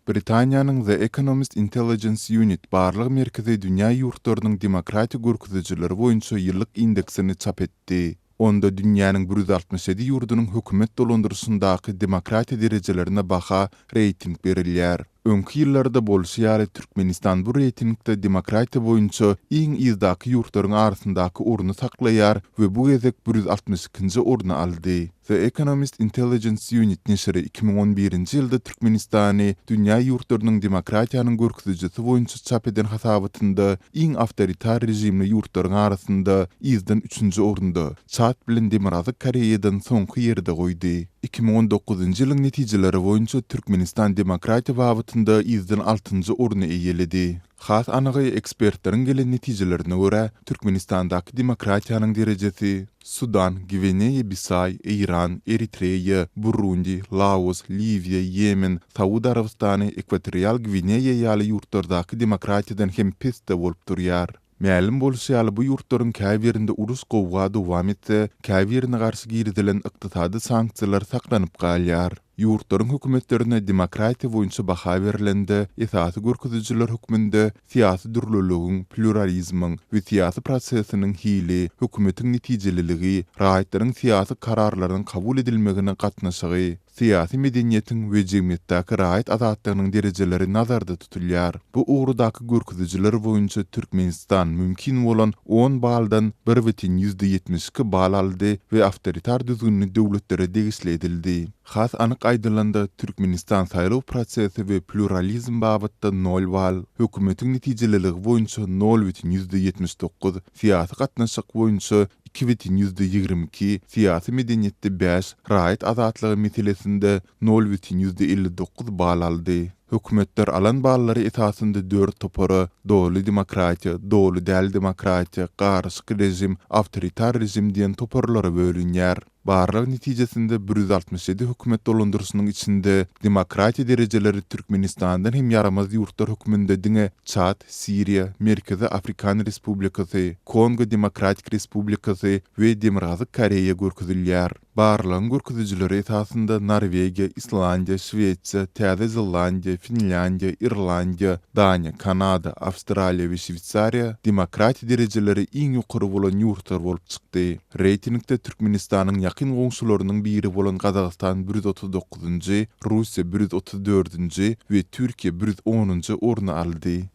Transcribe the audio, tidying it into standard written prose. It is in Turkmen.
Britaniýanyň The Economist Intelligence Unit barlag merkezi dünýä ýurtlarynyň demokratiýa görkezijileri boýunça ýyllyk indeksini çap etdi. Onda dünýäniň 167 ýurdunyň hökümet dolandyryşyndakydemokratiýa derejelerine baha reýting berilýär. Öňki ýyllarda bolşýary Türkmenistan bu reýtingde demokratiýa boýunça iň ýyldaky ýurtlaryň arasyndaky orny saklaýar we bu gezek 162-nji orny aldy. The Economist Intelligence Unit neşri 2011-nji ýylda Türkmenistany dünýä ýurtlarynyň demokratiýanyň görkezijisi boýunça çap eden hasabatynda iň awtoritar rejimli ýurtlaryň arasynda ýyzdan 3-nji orunda çat bilen Demokratik Koreýadan soňky ýerde goýdy. 2019-njy ýylyň netijeleri boýunça Türkmenistan demokratiýa babatynda ýyzdan 6-njy orny eýeledi. Has anygy ekspertleriň gelen netijelerine görä Türkmenistandaky demokratiýanyň derejesi Sudan, Gvineya Bisay, İran, Eritreya, Burundi, Laos, Liviya, Yemen, Sauda Arabistany, Ekwatorial Gvineya ýaly ýurtlardaky demokratiýadan hem peste bolup durýar. Mälim bolşýaly bu ýurtlaryň käbirinde urus gowga dowam etse, käbirine garşy girdilen ykdysady sanksiýalar saklanyp galýar. Ýurtlaryň hökümetlerine demokratiýa boýunça baha berilende, esasy görkezijiler höküminde siýasy dürlülügiň, pluralizmiň we siýasy prosesiniň hili, hökümetiň netijeliligi, raýatlaryň siýasy kararlarynyň kabul edilmegine gatnaşygy, siýasy medeniýetiň we jemgyýetdäki raýat azatlygynyň derejeleri nazarda tutulýar. Bu ugrdaky görkezijiler boýunça Türkmenistan mümkin bolan 10 baldan 1,72 bal aldy we awtoritar düzgünli döwletlere degisli edildi. Has anyk aýdylanda Türkmenistan saýlaw prosesi we pluralizm babatda 0 bal, hökümetiň netijeliligi boýunça 0,79, siýasy gatnaşyk boýunça 2,22, siýasy medeniýetde 5, raýat azatlygy meselesinde 0,59 bal aldy. Hökümetler alan ballary esasında 4 topara, dogly demokratiýa, dogly däl demokratiýa, garşy rejim, awtoritar rejim diýen toparlara bölünýär. Barlag netijesinde 167 hökümet dolandyryşynyň içinde demokratiýa derejeleri Türkmenistandan hem ýaramaz ýurtlar höküminde diňe Çad, Siriýa, Merkezi Afrikan Respublikasy, Kongo Demokratik Respublikasy we Demokratik Koreýa görkezilýär. Barlagyň görkezijileri esasında Norwegiýa, Islandiýa, Şweçiýa, Täze Zelandiýa, Finlandiýa, Irlandiýa, Daniýa, Kanada, Awstraliýa we Şwitsariýa demokratiýa derejeleri iň ýokary bolan ýurtlar bolup çykdy. Reýtingde Türkmenistanyň ýakyn goňşularynyň biri bolan Gazagystan 139-njy, Russiýa 134-njy we Türkiýe 110-njy orny aldy.